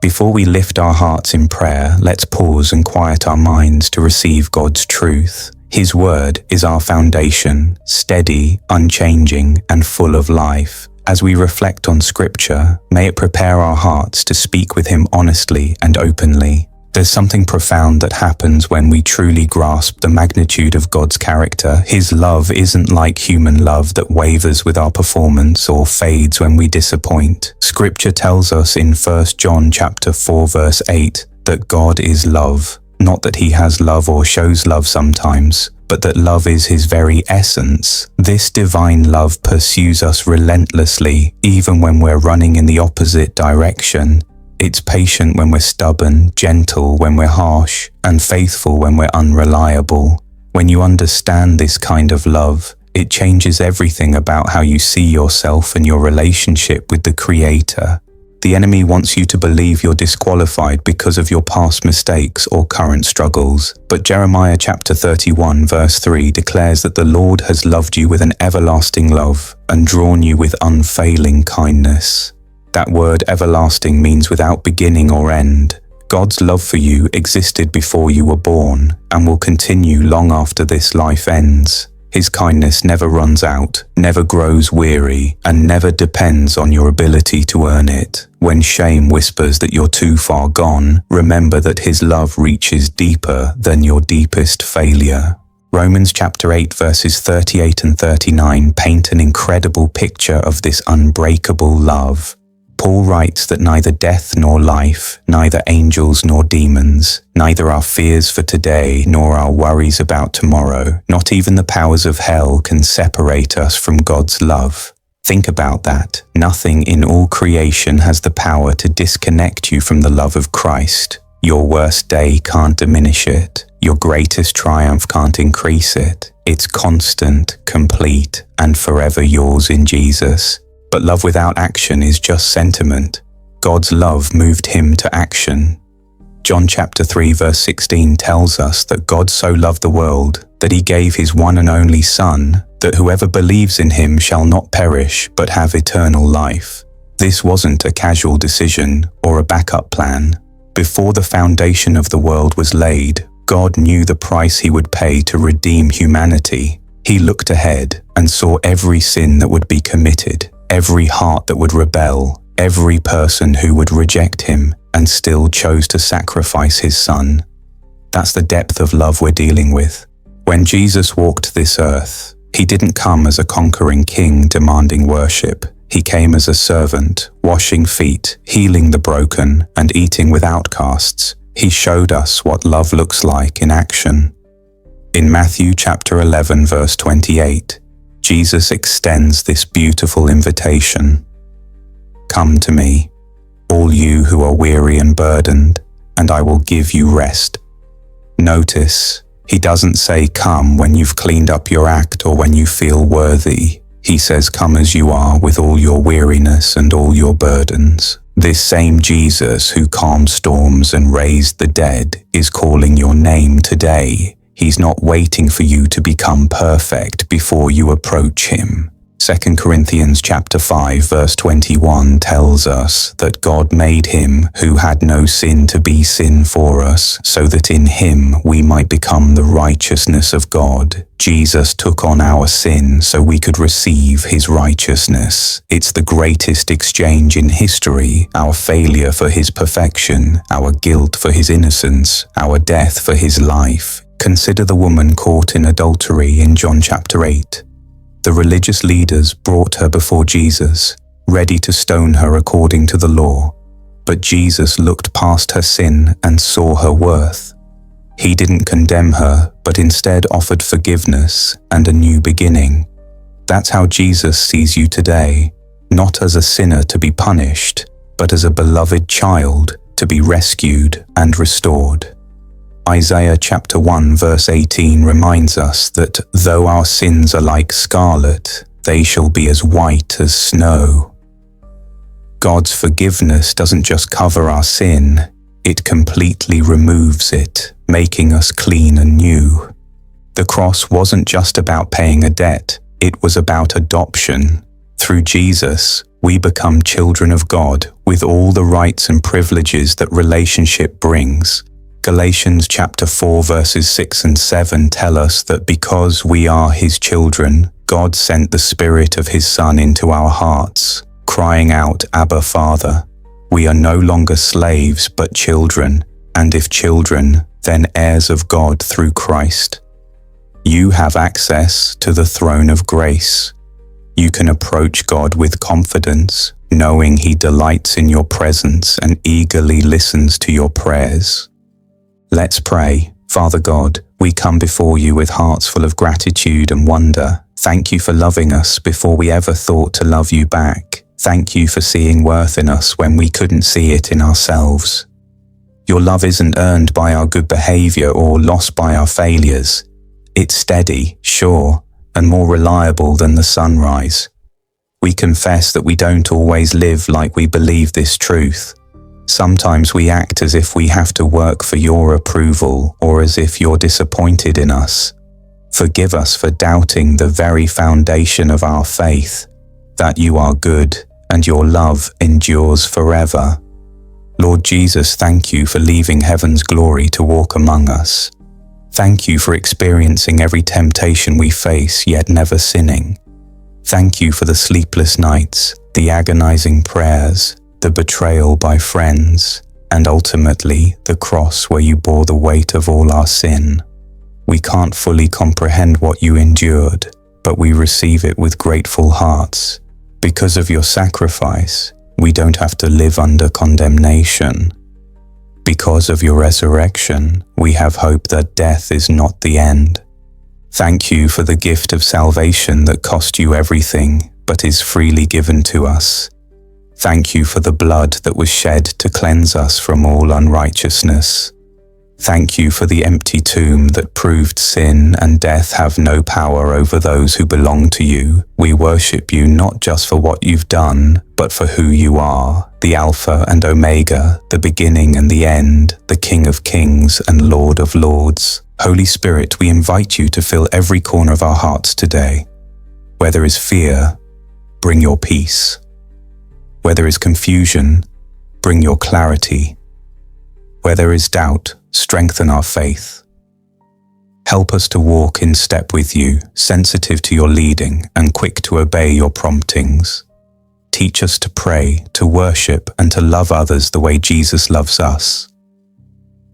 Before we lift our hearts in prayer, let's pause and quiet our minds to receive God's truth. His word is our foundation, steady, unchanging, and full of life. As we reflect on Scripture, may it prepare our hearts to speak with Him honestly and openly. There's something profound that happens when we truly grasp the magnitude of God's character. His love isn't like human love that wavers with our performance or fades when we disappoint. Scripture tells us in 1 John chapter 4 verse 8 that God is love. Not that He has love or shows love sometimes, but that love is His very essence. This divine love pursues us relentlessly, even when we're running in the opposite direction. It's patient when we're stubborn, gentle when we're harsh, and faithful when we're unreliable. When you understand this kind of love, it changes everything about how you see yourself and your relationship with the Creator. The enemy wants you to believe you're disqualified because of your past mistakes or current struggles. But Jeremiah chapter 31 verse 3 declares that the Lord has loved you with an everlasting love and drawn you with unfailing kindness. That word everlasting means without beginning or end. God's love for you existed before you were born and will continue long after this life ends. His kindness never runs out, never grows weary, and never depends on your ability to earn it. When shame whispers that you're too far gone, remember that His love reaches deeper than your deepest failure. Romans chapter 8 verses 38 and 39 paint an incredible picture of this unbreakable love. Paul writes that neither death nor life, neither angels nor demons, neither our fears for today nor our worries about tomorrow, not even the powers of hell can separate us from God's love. Think about that. Nothing in all creation has the power to disconnect you from the love of Christ. Your worst day can't diminish it. Your greatest triumph can't increase it. It's constant, complete, and forever yours in Jesus. But love without action is just sentiment. God's love moved Him to action. John chapter 3 verse 16 tells us that God so loved the world that He gave His one and only Son, that whoever believes in Him shall not perish but have eternal life. This wasn't a casual decision or a backup plan. Before the foundation of the world was laid, God knew the price He would pay to redeem humanity. He looked ahead and saw every sin that would be committed, every heart that would rebel, every person who would reject Him and still chose to sacrifice His Son. That's the depth of love we're dealing with. When Jesus walked this earth, He didn't come as a conquering king demanding worship. He came as a servant, washing feet, healing the broken, and eating with outcasts. He showed us what love looks like in action. In Matthew chapter 11 verse 28, Jesus extends this beautiful invitation. Come to me, all you who are weary and burdened, and I will give you rest. Notice, He doesn't say come when you've cleaned up your act or when you feel worthy. He says come as you are with all your weariness and all your burdens. This same Jesus who calmed storms and raised the dead is calling your name today. He's not waiting for you to become perfect before you approach Him. 2 Corinthians chapter 5 verse 21 tells us that God made Him who had no sin to be sin for us, so that in Him we might become the righteousness of God. Jesus took on our sin so we could receive His righteousness. It's the greatest exchange in history, our failure for His perfection, our guilt for His innocence, our death for His life. Consider the woman caught in adultery in John chapter 8. The religious leaders brought her before Jesus, ready to stone her according to the law. But Jesus looked past her sin and saw her worth. He didn't condemn her, but instead offered forgiveness and a new beginning. That's how Jesus sees you today, not as a sinner to be punished, but as a beloved child to be rescued and restored. Isaiah chapter 1 verse 18 reminds us that though our sins are like scarlet, they shall be as white as snow. God's forgiveness doesn't just cover our sin, it completely removes it, making us clean and new. The cross wasn't just about paying a debt, it was about adoption. Through Jesus, we become children of God with all the rights and privileges that relationship brings. Galatians chapter 4 verses 6 and 7 tell us that because we are His children, God sent the Spirit of His Son into our hearts, crying out, Abba, Father. We are no longer slaves but children, and if children, then heirs of God through Christ. You have access to the throne of grace. You can approach God with confidence, knowing He delights in your presence and eagerly listens to your prayers. Let's pray. Father God, we come before You with hearts full of gratitude and wonder. Thank You for loving us before we ever thought to love You back. Thank You for seeing worth in us when we couldn't see it in ourselves. Your love isn't earned by our good behavior or lost by our failures. It's steady, sure, and more reliable than the sunrise. We confess that we don't always live like we believe this truth. Sometimes we act as if we have to work for Your approval or as if You're disappointed in us. Forgive us for doubting the very foundation of our faith, that You are good and Your love endures forever. Lord Jesus, thank You for leaving heaven's glory to walk among us. Thank You for experiencing every temptation we face, yet never sinning. Thank You for the sleepless nights, the agonizing prayers, the betrayal by friends, and ultimately the cross where You bore the weight of all our sin. We can't fully comprehend what You endured, but we receive it with grateful hearts. Because of Your sacrifice, we don't have to live under condemnation. Because of Your resurrection, we have hope that death is not the end. Thank You for the gift of salvation that cost You everything, but is freely given to us. Thank You for the blood that was shed to cleanse us from all unrighteousness. Thank You for the empty tomb that proved sin and death have no power over those who belong to You. We worship You not just for what You've done, but for who You are, the Alpha and Omega, the beginning and the end, the King of Kings and Lord of Lords. Holy Spirit, we invite You to fill every corner of our hearts today. Where there is fear, bring Your peace. Where there is confusion, bring Your clarity. Where there is doubt, strengthen our faith. Help us to walk in step with You, sensitive to Your leading and quick to obey Your promptings. Teach us to pray, to worship, and to love others the way Jesus loves us.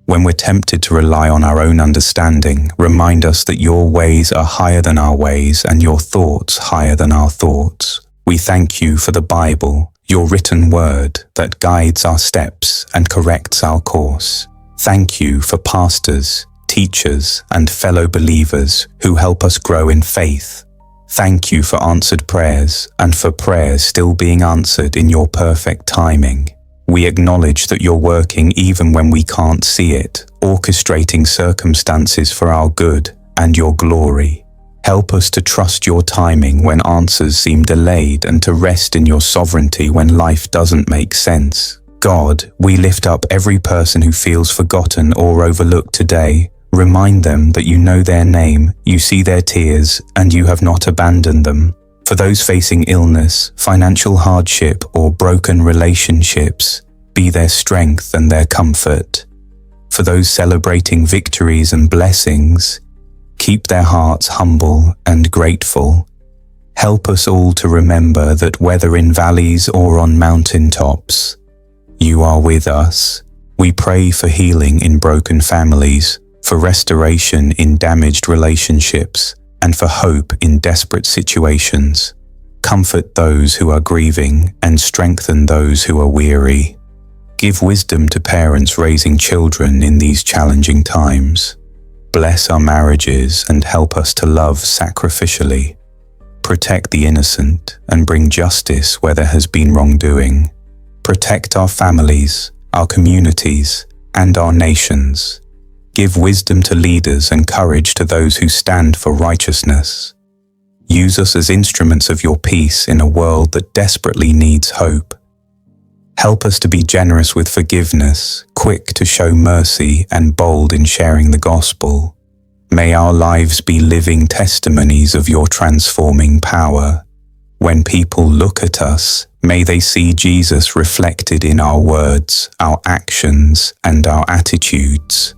When we're tempted to rely on our own understanding, remind us that Your ways are higher than our ways and Your thoughts higher than our thoughts. We thank You for the Bible, Your written word that guides our steps and corrects our course. Thank You for pastors, teachers, and fellow believers who help us grow in faith. Thank You for answered prayers and for prayers still being answered in Your perfect timing. We acknowledge that You're working even when we can't see it, orchestrating circumstances for our good and Your glory. Help us to trust Your timing when answers seem delayed and to rest in Your sovereignty when life doesn't make sense. God, we lift up every person who feels forgotten or overlooked today. Remind them that You know their name, You see their tears, and You have not abandoned them. For those facing illness, financial hardship, or broken relationships, be their strength and their comfort. For those celebrating victories and blessings, keep their hearts humble and grateful. Help us all to remember that whether in valleys or on mountaintops, You are with us. We pray for healing in broken families, for restoration in damaged relationships, and for hope in desperate situations. Comfort those who are grieving and strengthen those who are weary. Give wisdom to parents raising children in these challenging times. Bless our marriages and help us to love sacrificially. Protect the innocent and bring justice where there has been wrongdoing. Protect our families, our communities, and our nations. Give wisdom to leaders and courage to those who stand for righteousness. Use us as instruments of Your peace in a world that desperately needs hope. Help us to be generous with forgiveness, quick to show mercy, and bold in sharing the gospel. May our lives be living testimonies of Your transforming power. When people look at us, May they see Jesus reflected in our words, our actions, and our attitudes.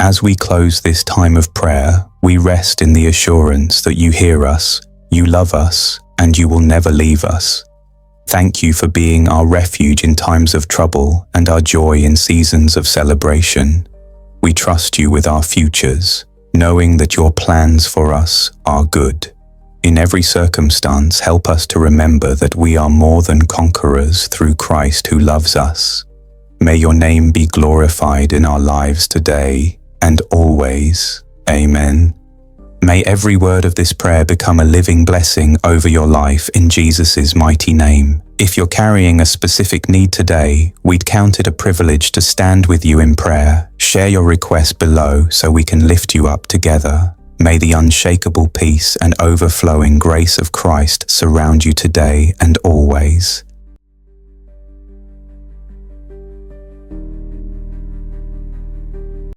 As we close this time of prayer, we rest in the assurance that you hear us, you love us, and you will never leave us. Thank you for being our refuge in times of trouble and our joy in seasons of celebration. We trust you with our futures, knowing that your plans for us are good. In every circumstance, help us to remember that we are more than conquerors through Christ who loves us. May your name be glorified in our lives today and always. Amen. May every word of this prayer become a living blessing over your life in Jesus' mighty name. If you're carrying a specific need today, we'd count it a privilege to stand with you in prayer. Share your request below so we can lift you up together. May the unshakable peace and overflowing grace of Christ surround you today and always.